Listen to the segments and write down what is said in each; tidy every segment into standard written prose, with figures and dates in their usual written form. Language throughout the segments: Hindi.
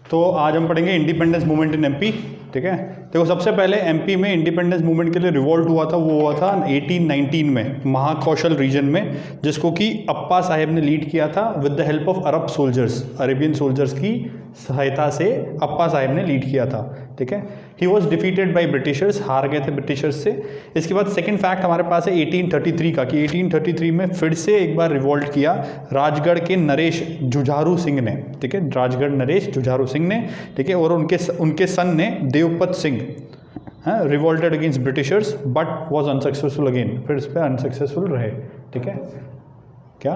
तो आज हम पढ़ेंगे इंडिपेंडेंस मूवमेंट इन एमपी। ठीक है, देखो सबसे पहले एमपी में इंडिपेंडेंस मूवमेंट के लिए रिवोल्ट हुआ था, वो हुआ था 1819 में महाकौशल रीजन में, जिसको कि अप्पा साहेब ने लीड किया था with the help of Arab soldiers, Arabian soldiers की सहायता से अप्पा साहेब ने लीड किया था। ठीक है, he was defeated by Britishers, हार गए थे ब्रिटिशर्स से। इसके बाद सेकंड फैक्ट हमारे पास है 1833 का, कि 1833 में फिर से एक बार रिवोल्ट किया राजगढ़ के नरेश जुझारू सिंह ने। ठीक है, राजगढ़ नरेश जुझारू सिंह ने, ठीक है, और उनके सन ने Devpat Singh revolted against Britishers but was unsuccessful again, फिर इस पर अनसक्सेसफुल रहे। ठीक है, क्या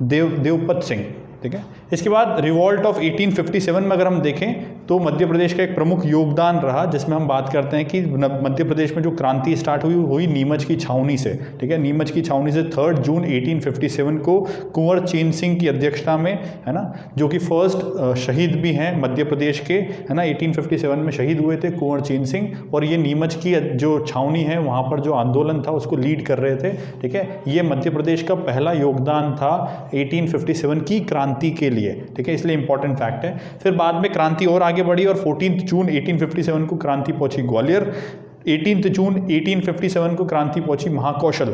देवपत सिंह। ठीक है, इसके बाद रिवॉल्ट ऑफ 1857 में अगर हम देखें तो मध्य प्रदेश का एक प्रमुख योगदान रहा, जिसमें हम बात करते हैं कि मध्य प्रदेश में जो क्रांति स्टार्ट हुई नीमच की छावनी से। ठीक है, नीमच की छावनी से 3 जून 1857 को कुंवर चेन सिंह की अध्यक्षता में, है ना, जो कि फर्स्ट शहीद भी हैं मध्य प्रदेश के, है ना, 1857 में शहीद हुए थे कुंवर चेन सिंह, और ये नीमच की जो छावनी है वहाँ पर जो आंदोलन था उसको लीड कर रहे थे। ठीक है, ये मध्य प्रदेश का पहला योगदान था 1857 की क्रांति के लिए। ठीक है, इसलिए इंपॉर्टेंट फैक्ट है। फिर बाद में क्रांति और आगे बढ़ी और 14 जून 1857 को क्रांति पहुंची ग्वालियर, 18 जून 1857 को क्रांति पहुंची महाकौशल।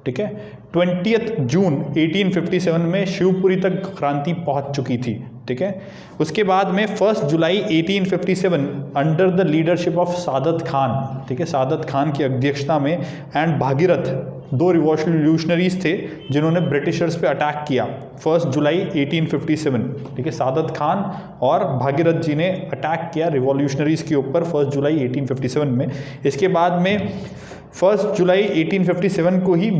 ठीक है, 20 जून 1857 में शिवपुरी तक क्रांति पहुंच चुकी थी। ठीक है, उसके बाद में 1 जुलाई 1857 अंडर द लीडरशिप ऑफ सादत खान, ठीक है, सादत खान की अध्यक्षता में, एंड भागीरथ, 2 रिवॉल्यूशनरीज थे जिन्होंने ब्रिटिशर्स पे अटैक किया 1 जुलाई 1857। ठीक है, सादत खान और भागीरथ जी ने अटैक किया रिवॉल्यूशनरीज के ऊपर 1 जुलाई 1857 में। इसके बाद में 1 जुलाई 1857 को ही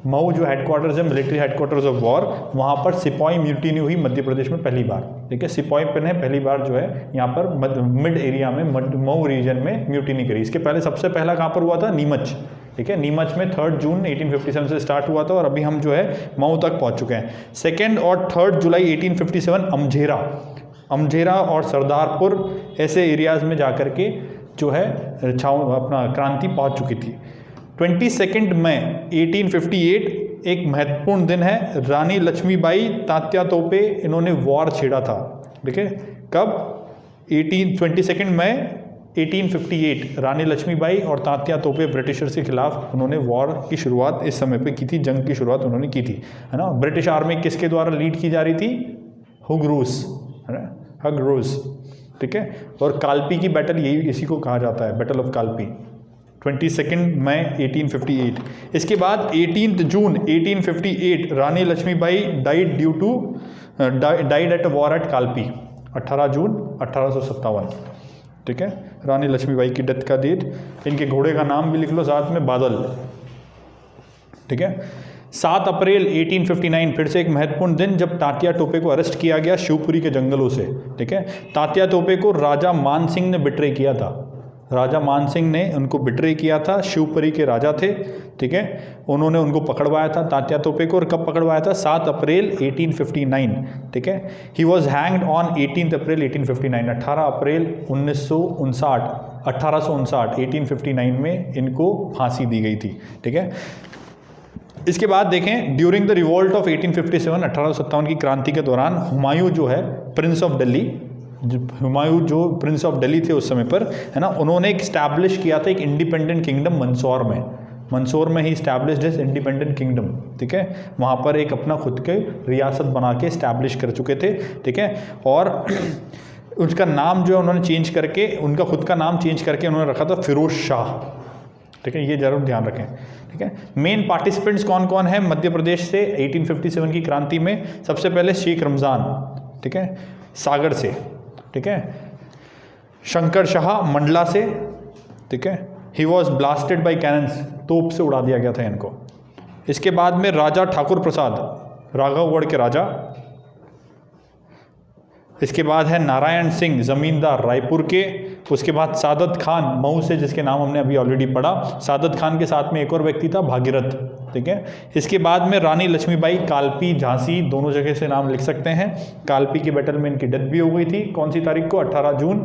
मऊ जो हेडक्वार्टर्स है, मिलिट्री हेडक्वार्टर्स ऑफ वॉर, वहाँ पर सिपाही म्यूटिनी हुई मध्य प्रदेश में पहली बार। ठीक है, सिपाही ने पहली बार जो है यहाँ पर मिड एरिया में मऊ रीजन में म्यूटिनी करी। इसके पहले सबसे पहला कहाँ पर हुआ था? नीमच। ठीक है, नीमच में 3 जून 1857 से स्टार्ट हुआ था और अभी हम जो है मऊ तक पहुँच चुके हैं। 2 और 3 जुलाई 1857 अमझेरा और सरदारपुर ऐसे एरियाज में जाकर के जो है अपना क्रांति पहुँच चुकी थी। 22 मई 1858 एक महत्वपूर्ण दिन है। रानी लक्ष्मीबाई तात्या तोपे इन्होंने वॉर छेड़ा था। ठीक है, कब? 22 मई 1858 रानी लक्ष्मीबाई और तात्या तोपे ब्रिटिशर्स के खिलाफ उन्होंने वॉर की शुरुआत इस समय पे की थी, जंग की शुरुआत उन्होंने की थी, है ना। ब्रिटिश आर्मी किसके द्वारा लीड की जा रही थी? हुग रूस। ठीक है, और कालपी की बैटल, यही इसी को कहा जाता है, बैटल ऑफ कालपी, 22 मई 1858। इसके बाद 18 जून 1858 Rani Lakshmibai died at a war at Kalpi, 18 June 1857। ठीक है, रानी लक्ष्मीबाई की डेथ का डेट। इनके घोड़े का नाम भी लिख लो साथ में, बादल। ठीक है, 7 अप्रैल 1859 फिर से एक महत्वपूर्ण दिन, जब तात्या टोपे को अरेस्ट किया गया शिवपुरी के जंगलों से। ठीक है, तात्या टोपे को राजा मान सिंह ने बिट्रे किया था, राजा मान सिंह ने उनको बिट्रे किया था, शिवपुरी के राजा थे। ठीक है, उन्होंने उनको पकड़वाया था तात्या तोपे को, और कब पकड़वाया था? 7 अप्रैल 1859। ठीक है, ही वॉज हैंग्ड ऑन 18 अप्रैल 1859, 18 अप्रैल 1859 में इनको फांसी दी गई थी। ठीक है, इसके बाद देखें ड्यूरिंग द रिवोल्ट ऑफ 1857 1857 की क्रांति के दौरान हुमायूं जो है प्रिंस ऑफ दिल्ली, हुमायूं जो प्रिंस ऑफ दिल्ली थे उस समय पर, है ना, उन्होंने एक स्टैब्लिश किया था एक इंडिपेंडेंट किंगडम मंदसौर में ही स्टैब्लिश्ड इज इंडिपेंडेंट किंगडम। ठीक है, वहाँ पर एक अपना खुद के रियासत बना के स्टैब्लिश कर चुके थे। ठीक है, और उसका नाम जो है उन्होंने चेंज करके, उनका खुद का नाम चेंज करके उन्होंने रखा था फिरोज शाह। ठीक है, ये जरूर ध्यान रखें। ठीक है, मेन पार्टिसिपेंट्स कौन कौन है मध्य प्रदेश से 1857 की क्रांति में? सबसे पहले शेख रमज़ान, ठीक है, सागर से। ठीक है, शंकर शाह मंडला से। ठीक है, he was blasted by cannons, तोप से उड़ा दिया गया था इनको। इसके बाद में राजा ठाकुर प्रसाद, राघवगढ़ के राजा। इसके बाद है नारायण सिंह जमींदार रायपुर के। उसके बाद सादत खान मऊ से, जिसके नाम हमने अभी ऑलरेडी पढ़ा। सादत खान के साथ में एक और व्यक्ति था भागीरथ। ठीक है, इसके बाद में रानी लक्ष्मीबाई कालपी, झांसी, दोनों जगह से नाम लिख सकते हैं। कालपी की बैटल में इनकी डेथ भी हो गई थी, कौन सी तारीख को? 18 जून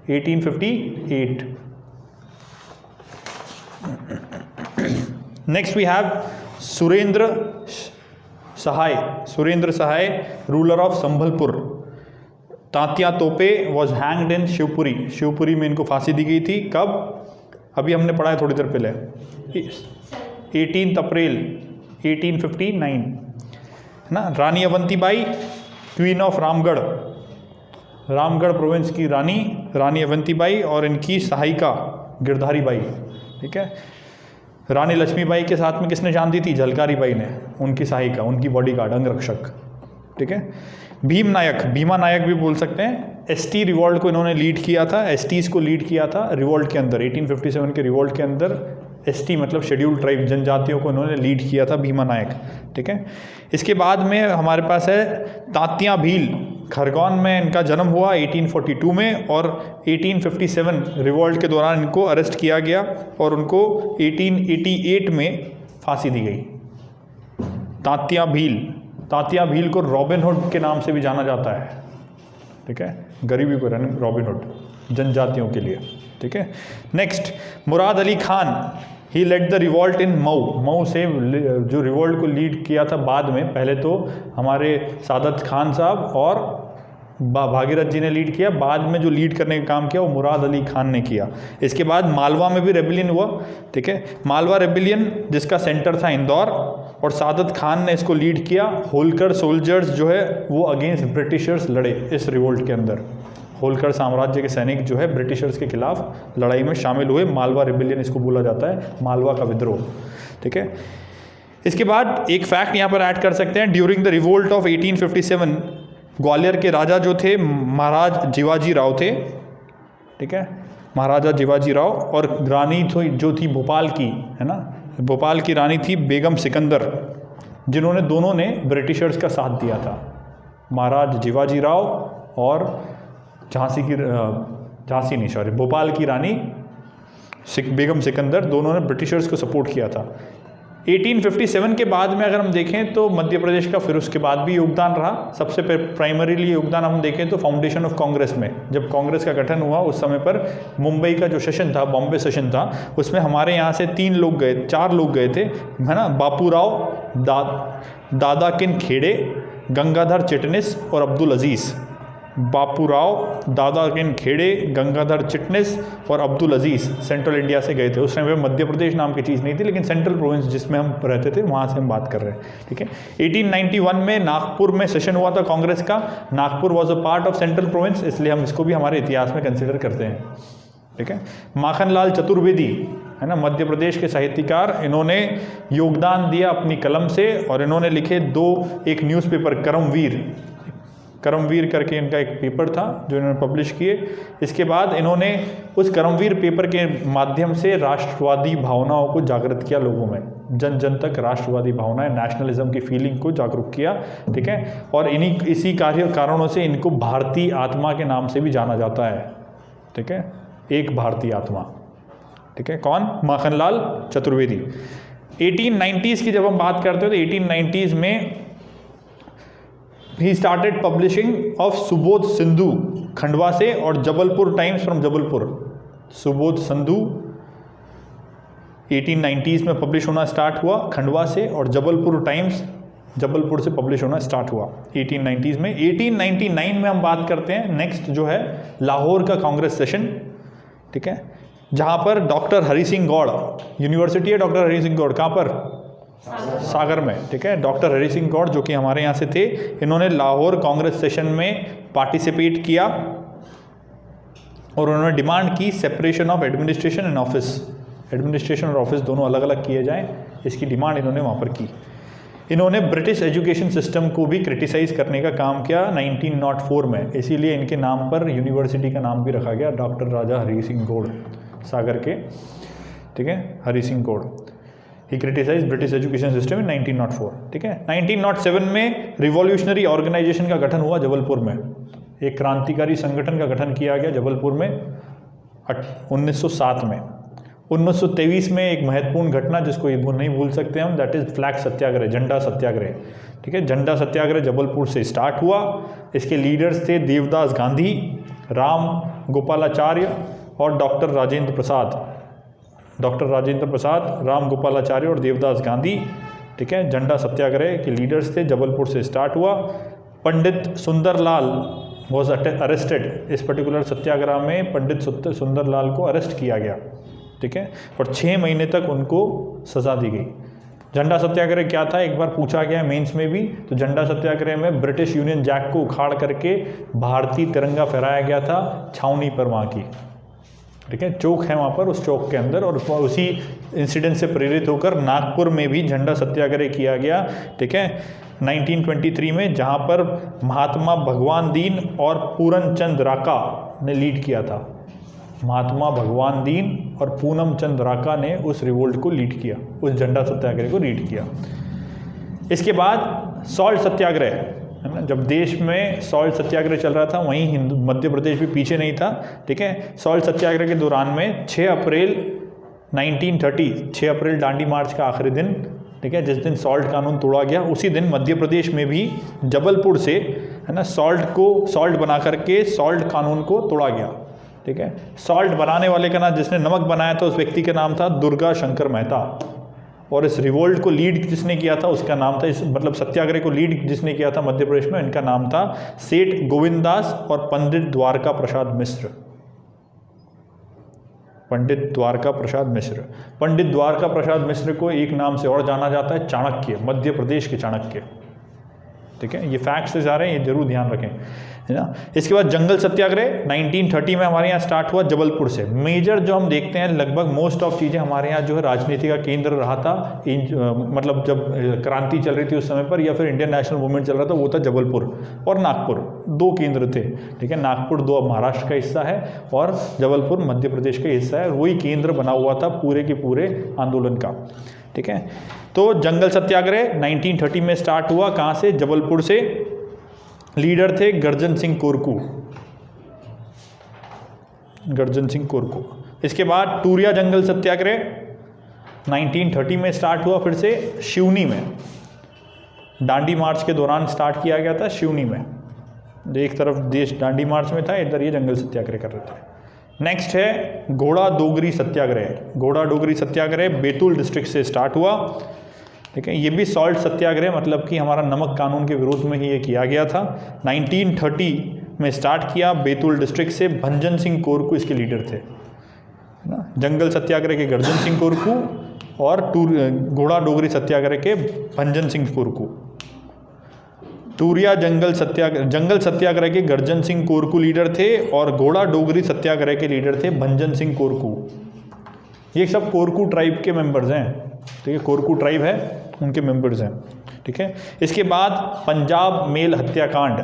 1858। Next we have Surendra Sahai, ruler of Sambalpur. Tatya Tope was hanged in Shivpuri, Shivpuri में इनको फांसी दी गई थी। कब? अभी हमने पढ़ा है थोड़ी देर पहले, 18 अप्रैल 1859, है ना। Rani Avantibai, queen of Ramgarh, Ramgarh province की रानी, रानी अवंतीबाई, और इनकी सहायिका गिरधारी बाई, ठीक है। रानी लक्ष्मीबाई के साथ में किसने जान दी थी? झलकारी बाई ने, उनकी सहायिका, उनकी बॉडीगार्ड, अंगरक्षक, ठीक है। भीम नायक, भीमा नायक भी बोल सकते हैं, एसटी रिवॉल्ट को इन्होंने लीड किया था, एसटीज को लीड किया था रिवॉल्ट के अंदर, 1857 के रिवॉल्ट के अंदर एसटी मतलब शेड्यूल्ड ट्राइब जनजातियों को इन्होंने लीड किया था, भीमा नायक, ठीक है। इसके बाद में हमारे पास है तात्या भील, खरगोन में इनका जन्म हुआ 1842 में, और 1857 रिवॉल्ट के दौरान इनको अरेस्ट किया गया और उनको 1888 में फांसी दी गई। तात्या भील, तात्या भील को रॉबिनहुड के नाम से भी जाना जाता है, ठीक है, गरीबी को रॉबिनहुड, जनजातियों के लिए, ठीक है। Next, Murad Ali Khan, he led the revolt in Mau, Mau से जो रिवॉल्ट को लीड किया था बाद में, पहले तो हमारे सादत खान साहब और भागीरथ जी ने लीड किया, बाद में जो लीड करने का काम किया वो मुराद अली खान ने किया। इसके बाद मालवा में भी रेबिलियन हुआ, ठीक है, मालवा रेबिलियन जिसका सेंटर था इंदौर, और सादत खान ने इसको लीड किया। होलकर सोल्जर्स जो है वो अगेंस्ट ब्रिटिशर्स लड़े इस रिवोल्ट के अंदर, होलकर साम्राज्य के सैनिक जो है ब्रिटिशर्स के खिलाफ लड़ाई में शामिल हुए, मालवा रिबिलियन इसको बोला जाता है, मालवा का विद्रोह, ठीक है। इसके बाद एक फैक्ट यहाँ पर ऐड कर सकते हैं, during the revolt of 1857 Gwalior के राजा जो थे महाराज जीवाजी राव थे, ठीक है, महाराजा जीवाजी राव, और रानी जो थी भोपाल की, है ना, भोपाल की रानी थी बेगम सिकंदर, जिन्होंने दोनों ने ब्रिटिशर्स का साथ दिया था। महाराज जीवाजी राव और भोपाल की रानी बेगम सिकंदर, दोनों ने ब्रिटिशर्स को सपोर्ट किया था। 1857 के बाद में अगर हम देखें तो मध्य प्रदेश का फिर उसके बाद भी योगदान रहा। सबसे प्राइमरीली योगदान हम देखें तो फाउंडेशन ऑफ कांग्रेस में, जब कांग्रेस का गठन हुआ उस समय पर मुंबई का जो सेशन था, बॉम्बे सेशन था, उसमें हमारे यहाँ से 4 लोग गए थे, है ना, बापूराव, दादाकिन खेड़े, गंगाधर चिटनिस और अब्दुल अजीज़। बापूराव, दादाकिन खेड़े, गंगाधर चिटनिस और अब्दुल अजीज़ सेंट्रल इंडिया से गए थे। उस टाइम पे मध्य प्रदेश नाम की चीज़ नहीं थी, लेकिन सेंट्रल प्रोविंस जिसमें हम रहते थे वहाँ से हम बात कर रहे हैं, ठीक है। 1891 में नागपुर में सेशन हुआ था कांग्रेस का, Nagpur was a part of central province, इसलिए हम इसको भी हमारे इतिहास में कंसिडर करते हैं, ठीक है। माखनलाल चतुर्वेदी, है ना, मध्य प्रदेश के साहित्यकार, इन्होंने योगदान दिया अपनी कलम से, और इन्होंने लिखे एक न्यूज़पेपर करमवीर करके इनका एक पेपर था जो इन्होंने पब्लिश किए। इसके बाद इन्होंने उस करमवीर पेपर के माध्यम से राष्ट्रवादी भावनाओं को जागृत किया लोगों में, जन जन तक राष्ट्रवादी भावनाएं, नेशनलिज्म की फीलिंग को जागरूक किया, ठीक है। और इसी कारणों से इनको भारतीय आत्मा के नाम से भी जाना जाता है, ठीक है, एक भारतीय आत्मा, ठीक है। कौन? माखनलाल चतुर्वेदी। 1890s की जब हम बात करते हैं तो 1890s में he started publishing of Subodh Sindhu Khandwa से, और Jabalpur times from Jabalpur. Subodh Sindhu 1890s में पब्लिश होना स्टार्ट हुआ खंडवा से, और जबलपुर टाइम्स जबलपुर से पब्लिश होना स्टार्ट हुआ 1890s में। 1899 में हम बात करते हैं, नेक्स्ट जो है लाहौर का कांग्रेस सेशन, ठीक है, जहाँ पर डॉक्टर हरि सिंह गौड़, यूनिवर्सिटी है डॉक्टर हरि सिंह गौड़, कहाँ पर? सागर में, ठीक है। डॉक्टर हरि सिंह गौड़ जो कि हमारे यहाँ से थे, इन्होंने लाहौर कांग्रेस सेशन में पार्टिसिपेट किया और उन्होंने डिमांड की separation of administration and office, administration और ऑफिस दोनों अलग अलग किए जाएं, इसकी डिमांड इन्होंने वहाँ पर की। इन्होंने ब्रिटिश एजुकेशन सिस्टम को भी क्रिटिसाइज करने का काम किया 1904 में, इसीलिए इनके नाम पर यूनिवर्सिटी का नाम भी रखा गया, डॉक्टर राजा हरि सिंह गौड़, सागर के, ठीक है, Hari Singh Gaur. He criticise British education system in 1904, ठीक है। 1907 में रिवॉल्यूशनरी ऑर्गेनाइजेशन का गठन हुआ जबलपुर में, एक क्रांतिकारी संगठन का गठन किया गया जबलपुर में 1907 में। 1923 में एक महत्वपूर्ण घटना जिसको ये नहीं भूल सकते हम, दैट इज़ फ्लैग सत्याग्रह, झंडा सत्याग्रह, ठीक है। झंडा सत्याग्रह जबलपुर से स्टार्ट हुआ। इसके लीडर्स थे देवदास गांधी, राम गोपालाचार्य और डॉक्टर राजेंद्र प्रसाद, राम गोपालाचार्य और देवदास गांधी, ठीक है, झंडा सत्याग्रह के लीडर्स थे, जबलपुर से स्टार्ट हुआ। Pandit Sundarlal was arrested. इस पर्टिकुलर सत्याग्रह में पंडित सुंदरलाल को अरेस्ट किया गया, ठीक है, और 6 महीने तक उनको सज़ा दी गई। झंडा सत्याग्रह क्या था, एक बार पूछा गया मेंस में भी, तो झंडा सत्याग्रह में ब्रिटिश यूनियन जैक को उखाड़ करके भारतीय तिरंगा फहराया गया था छावनी पर वहाँ की, ठीक है, चौक है वहाँ पर, उस चौक के अंदर, और उसी इंसिडेंट से प्रेरित होकर नागपुर में भी झंडा सत्याग्रह किया गया, ठीक है, 1923 में, जहाँ पर महात्मा भगवान दीन और पूरन चंद राका ने लीड किया था। महात्मा भगवान दीन और पूनम चंद राका ने उस रिवोल्ट को लीड किया, उस झंडा सत्याग्रह को लीड किया। इसके बाद सॉल्ट सत्याग्रह, है ना, जब देश में सॉल्ट सत्याग्रह चल रहा था, वहीं मध्य प्रदेश भी पीछे नहीं था, ठीक है। सॉल्ट सत्याग्रह के दौरान में 6 अप्रैल 1930, 6 अप्रैल दांडी मार्च का आखिरी दिन, ठीक है, जिस दिन सॉल्ट कानून तोड़ा गया, उसी दिन मध्य प्रदेश में भी जबलपुर से, है ना, सॉल्ट बना करके सॉल्ट कानून को तोड़ा गया, ठीक है। सॉल्ट बनाने वाले का नाम, जिसने नमक बनाया था, उस व्यक्ति का नाम था दुर्गा शंकर मेहता, और इस रिवोल्ट को लीड जिसने किया था उसका नाम था, मतलब सत्याग्रह को लीड जिसने किया था मध्य प्रदेश में, इनका नाम था सेठ गोविंददास और पंडित द्वारका प्रसाद मिश्र। पंडित द्वारका प्रसाद मिश्र। पंडित द्वारका प्रसाद मिश्र को एक नाम से और जाना जाता है, चाणक्य, मध्य प्रदेश के चाणक्य, ठीक है। ये फैक्ट्स से जा रहे हैं, ये जरूर ध्यान रखें, है ना। इसके बाद जंगल सत्याग्रह 1930 में हमारे यहाँ स्टार्ट हुआ जबलपुर से। मेजर जो हम देखते हैं, लगभग मोस्ट ऑफ चीज़ें हमारे यहाँ जो है राजनीति का केंद्र रहा था, मतलब जब क्रांति चल रही थी उस समय पर, या फिर इंडियन नेशनल मूवमेंट चल रहा था, वो था जबलपुर और नागपुर, 2 केंद्र थे, ठीक है। नागपुर 2 अब महाराष्ट्र का हिस्सा है और जबलपुर मध्य प्रदेश का हिस्सा है, वही केंद्र बना हुआ था पूरे के पूरे आंदोलन का, ठीक है। तो जंगल सत्याग्रह 1930 में स्टार्ट हुआ, कहाँ से, जबलपुर से। लीडर थे गर्जन सिंह कोरकू, गर्जन सिंह कोरकू। इसके बाद टूरिया जंगल सत्याग्रह 1930 में स्टार्ट हुआ, फिर से शिवनी में, दांडी मार्च के दौरान स्टार्ट किया गया था शिवनी में। एक तरफ देश दांडी मार्च में था, इधर ये जंगल सत्याग्रह कर रहे थे। नेक्स्ट है घोड़ा डोगरी सत्याग्रह। घोड़ा डोगरी सत्याग्रह बैतूल डिस्ट्रिक्ट से स्टार्ट हुआ, ठीक है। ये भी सॉल्ट सत्याग्रह, मतलब कि हमारा नमक कानून के विरोध में ही ये किया गया था। 1930 में स्टार्ट किया बैतूल डिस्ट्रिक्ट से। भंजन सिंह कोरकू इसके लीडर थे, है ना। जंगल सत्याग्रह के गर्जन सिंह कोरकू और घोड़ा डोगरी सत्याग्रह के भंजन सिंह कोरकू। टूरिया जंगल सत्याग्रह के गर्जन सिंह कोरकू लीडर थे और घोड़ा डोगरी सत्याग्रह के लीडर थे भंजन सिंह कोरकू। ये सब कोरकू ट्राइब के मेंबर्स हैं, ठीक है, कोरकू ट्राइब है, उनके मेंबर्स हैं, ठीक है। इसके बाद पंजाब मेल हत्याकांड,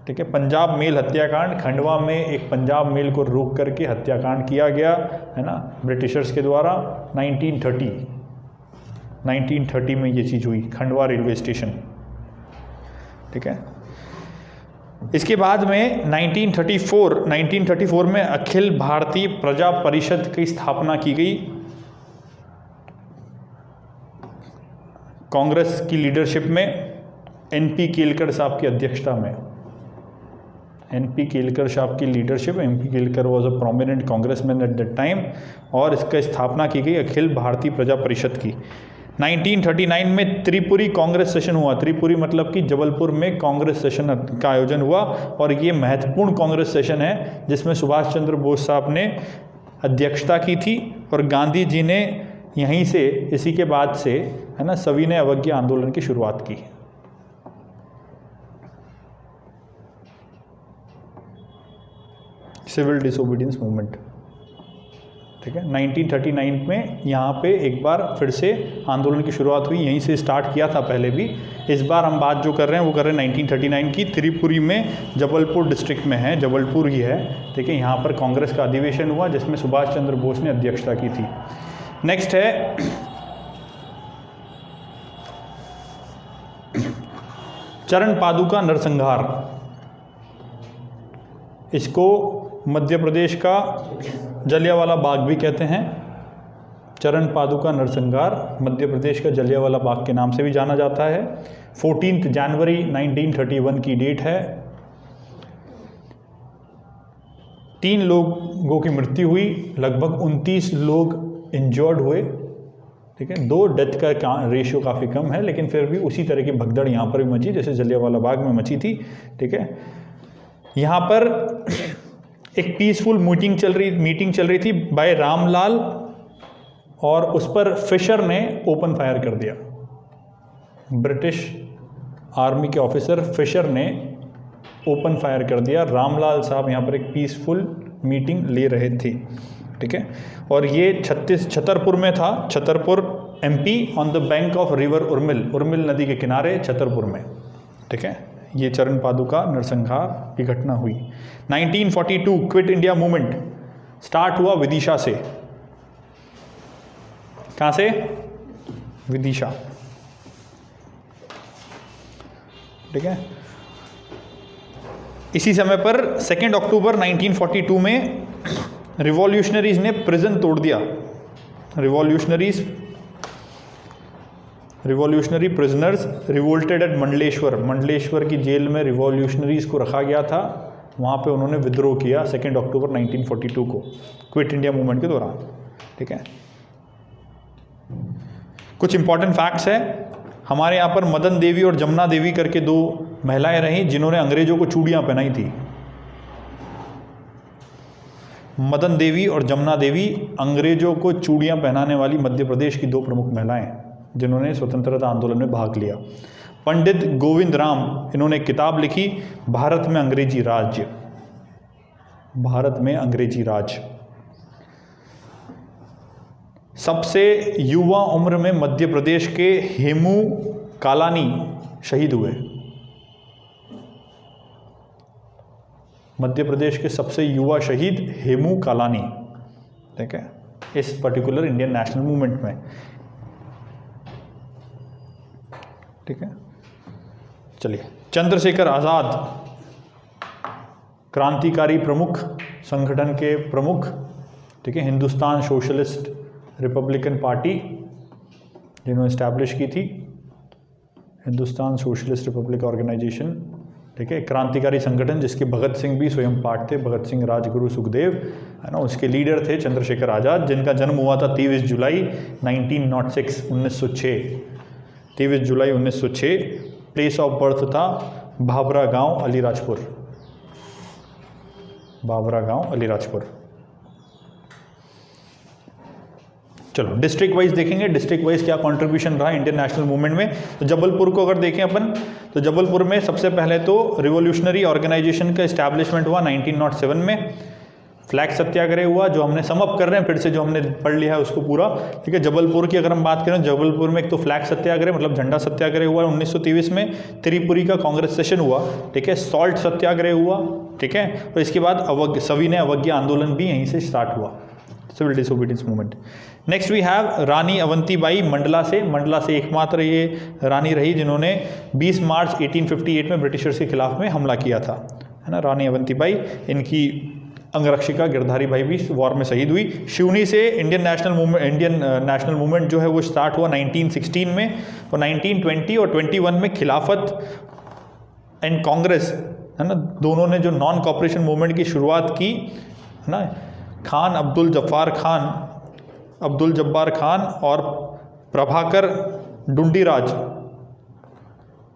ठीक है। पंजाब मेल हत्याकांड, खंडवा में एक पंजाब मेल को रोक करके हत्याकांड किया गया, है ना, ब्रिटिशर्स के द्वारा। 1930 में ये चीज़ हुई, खंडवा रेलवे स्टेशन, ठीक है। इसके बाद में 1934 में अखिल भारतीय प्रजा परिषद की स्थापना की गई, कांग्रेस की लीडरशिप में, एनपी केलकर साहब की अध्यक्षता में। एनपी केलकर साहब की leadership, NP Kelkar was a prominent congressman at that time, और इसका स्थापना की गई अखिल भारतीय प्रजा परिषद की। 1939 में त्रिपुरी कांग्रेस सेशन हुआ। त्रिपुरी मतलब कि जबलपुर में कांग्रेस सेशन का आयोजन हुआ, और ये महत्वपूर्ण कांग्रेस सेशन है जिसमें सुभाष चंद्र बोस साहब ने अध्यक्षता की थी, और गांधी जी ने यहीं से, इसी के बाद से, है ना, सविनय अवज्ञा आंदोलन की शुरुआत की। सिविल डिसोबीडियंस मूवमेंट, ठीक है। 1939 में यहाँ पे एक बार फिर से आंदोलन की शुरुआत हुई, यहीं से स्टार्ट किया था पहले भी। इस बार हम बात जो कर रहे हैं वो कर रहे हैं 1939 की। त्रिपुरी में, जबलपुर डिस्ट्रिक्ट में है, जबलपुर ही है, ठीक है। यहाँ पर कांग्रेस का अधिवेशन हुआ जिसमें सुभाष चंद्र बोस ने अध्यक्षता की थी। नेक्स्ट है चरण पादुका नरसंहार। इसको मध्य प्रदेश का जलियांवाला बाग भी कहते हैं। चरण पादुका नरसंहार मध्य प्रदेश का जलियांवाला बाग के नाम से भी जाना जाता है। 14 जनवरी 1931 की डेट है। 3 लोगों की मृत्यु हुई, लगभग 29 लोग इंजर्ड हुए, ठीक है। 2 डेथ का रेशियो काफ़ी कम है, लेकिन फिर भी उसी तरह की भगदड़ यहाँ पर भी मची जैसे जलियांवाला बाग में मची थी, ठीक है। यहाँ पर एक पीसफुल मीटिंग चल रही थी बाय रामलाल, और उस पर फिशर ने ओपन फायर कर दिया। ब्रिटिश आर्मी के ऑफिसर फिशर ने ओपन फायर कर दिया। रामलाल साहब यहाँ पर एक पीसफुल मीटिंग ले रहे थे, ठीक है। और ये छतरपुर में था, Chhatarpur MP on the bank of river Urmil नदी के किनारे छतरपुर में, ठीक है। ये चरण पादुका नरसंहार की घटना हुई। 1942 क्विट इंडिया मूवमेंट स्टार्ट हुआ विदिशा से। कहाँ से? विदिशा, ठीक है। इसी समय पर 2 अक्टूबर 1942 में रिवॉल्यूशनरीज ने प्रिजन तोड़ दिया। Revolutionary prisoners revolted at Mandleshwar की जेल में रिवॉल्यूशनरीज को रखा गया था। वहाँ पे उन्होंने विद्रोह किया 2 अक्टूबर 1942 को, क्विट इंडिया मूवमेंट के दौरान, ठीक है। कुछ इंपॉर्टेंट फैक्ट्स है। हमारे यहाँ पर मदन देवी और जमुना देवी करके 2 महिलाएं रहीं जिन्होंने अंग्रेजों को चूड़ियाँ पहनाई थी। मदन देवी और जमुना देवी अंग्रेजों को चूड़ियाँ पहनाने वाली मध्य प्रदेश की 2 प्रमुख महिलाएं जिन्होंने स्वतंत्रता आंदोलन में भाग लिया। पंडित गोविंद राम, इन्होंने किताब लिखी भारत में अंग्रेजी राज्य, भारत में अंग्रेजी राज। सबसे युवा उम्र में मध्य प्रदेश के हेमू कालानी शहीद हुए। मध्य प्रदेश के सबसे युवा शहीद हेमू कालानी, ठीक है, इस पर्टिकुलर इंडियन नेशनल मूवमेंट में, ठीक है। चलिए, चंद्रशेखर आज़ाद क्रांतिकारी प्रमुख, संगठन के प्रमुख, ठीक है, हिंदुस्तान सोशलिस्ट रिपब्लिकन पार्टी जिन्होंने इस्टेब्लिश की थी, हिंदुस्तान सोशलिस्ट रिपब्लिक ऑर्गेनाइजेशन, ठीक है, क्रांतिकारी संगठन जिसके भगत सिंह भी स्वयं पार्ट थे, भगत सिंह, राजगुरु, सुखदेव, है ना। उसके लीडर थे चंद्रशेखर आज़ाद, जिनका जन्म हुआ था 23 जुलाई 1906, 23 जुलाई 1906। प्लेस ऑफ बर्थ था भाभरा गांव, अलीराजपुर, भाभरा गांव, अलीराजपुर। चलो डिस्ट्रिक्ट वाइज देखेंगे, डिस्ट्रिक्ट वाइज क्या कंट्रीब्यूशन रहा इंडियन नेशनल मूवमेंट में। तो जबलपुर को अगर देखें अपन, तो जबलपुर में सबसे पहले तो रिवॉल्यूशनरी ऑर्गेनाइजेशन का इस्टेब्लिशमेंट हुआ 1907 में। फ्लैग सत्याग्रह हुआ, जो हमने समअप कर रहे हैं फिर से, जो हमने पढ़ लिया है उसको पूरा, ठीक है। जबलपुर की अगर हम बात करें, जबलपुर में एक तो फ्लैग सत्याग्रह मतलब झंडा सत्याग्रह हुआ 1923 में। त्रिपुरी का कांग्रेस सेशन हुआ, ठीक है। सॉल्ट सत्याग्रह हुआ, ठीक है। और इसके बाद सविनय अवज्ञा आंदोलन भी यहीं से स्टार्ट हुआ, civil disobedience movement. Next we have Rani Avantibai Mandla से एकमात्र ये रानी रही जिन्होंने 20 मार्च 1858 में ब्रिटिशर्स के खिलाफ में हमला किया था, है ना, रानी अवंतीबाई। इनकी अंगरक्षिका गिरधारी बाई भी वॉर में शहीद हुई। सिवनी से इंडियन नेशनल मूवमेंट जो है वो स्टार्ट हुआ 1916 में, और 1920 और 21 में खिलाफत एंड कांग्रेस, है ना, दोनों ने जो नॉन कॉपरेशन मूवमेंट की शुरुआत की, है ना। खान अब्दुल जब्बार खान और प्रभाकर डुंडीराज,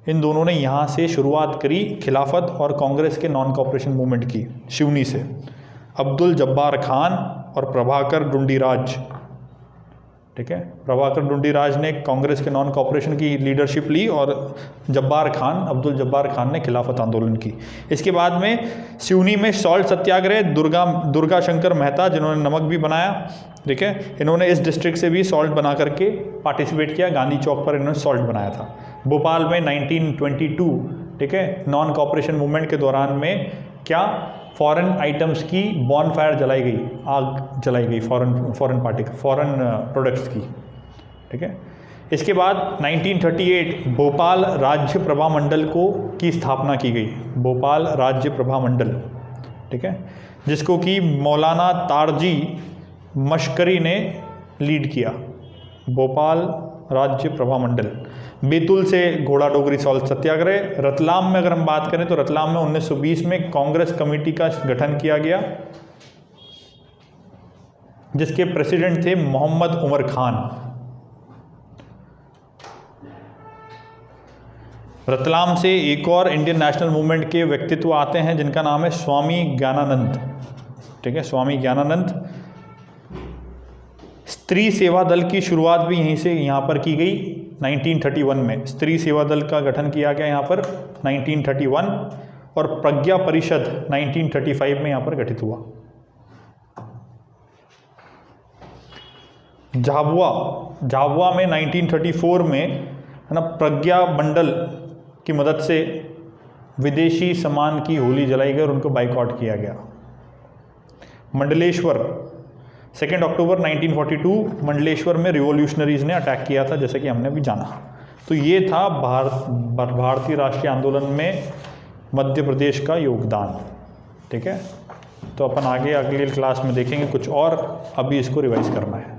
इन दोनों ने यहाँ से शुरुआत करी खिलाफत और कांग्रेस के नॉन कॉपरेशन मूवमेंट की, सिवनी से। अब्दुल जब्बार खान और प्रभाकर डुंडीराज, ठीक है। प्रभाकर डुंडीराज ने कांग्रेस के नॉन कॉपरेशन की लीडरशिप ली और अब्दुल जब्बार खान ने खिलाफत आंदोलन की। इसके बाद में सिवनी में सॉल्ट सत्याग्रह, दुर्गा शंकर मेहता जिन्होंने नमक भी बनाया, ठीक है, इन्होंने इस डिस्ट्रिक्ट से भी सॉल्ट बना करके पार्टिसिपेट किया। गांधी चौक पर इन्होंने सॉल्ट बनाया था। भोपाल में 1922, ठीक है, नॉन कॉपरेशन मूवमेंट के दौरान में क्या फॉरेन आइटम्स की बॉन फायर जलाई गई, आग जलाई गई फॉरेन प्रोडक्ट्स की, ठीक है। इसके बाद 1938 भोपाल राज्य प्रभा मंडल की स्थापना की गई, भोपाल राज्य प्रभा मंडल, ठीक है, जिसको कि मौलाना तारजी मशकरी ने लीड किया। भोपाल राज्य प्रभा मंडल। बैतूल से घोड़ा डोगरी सॉल्ट सत्याग्रह। रतलाम में अगर हम बात करें तो रतलाम में 1920 में कांग्रेस कमेटी का गठन किया गया, जिसके प्रेसिडेंट थे मोहम्मद उमर खान। रतलाम से एक और इंडियन नेशनल मूवमेंट के व्यक्तित्व आते हैं जिनका नाम है स्वामी ज्ञानानंद। ठीक है, स्वामी ज्ञानानंद। स्त्री सेवा दल की शुरुआत भी यहीं से यहाँ पर की गई 1931 में। स्त्री सेवा दल का गठन किया गया यहाँ पर 1931 और प्रज्ञा परिषद 1935 में यहाँ पर गठित हुआ। झाबुआ में 1934 में है ना प्रज्ञा मंडल की मदद से विदेशी सामान की होली जलाई गई और उनको बाइकआउट किया गया। मंडलेश्वर 2 अक्टूबर 1942 मंडलेश्वर में रिवॉल्यूशनरीज ने अटैक किया था, जैसे कि हमने अभी जाना। तो ये था भारतीय राष्ट्रीय आंदोलन में मध्य प्रदेश का योगदान। ठीक है, तो अपन आगे अगली क्लास में देखेंगे कुछ और, अभी इसको रिवाइज करना है।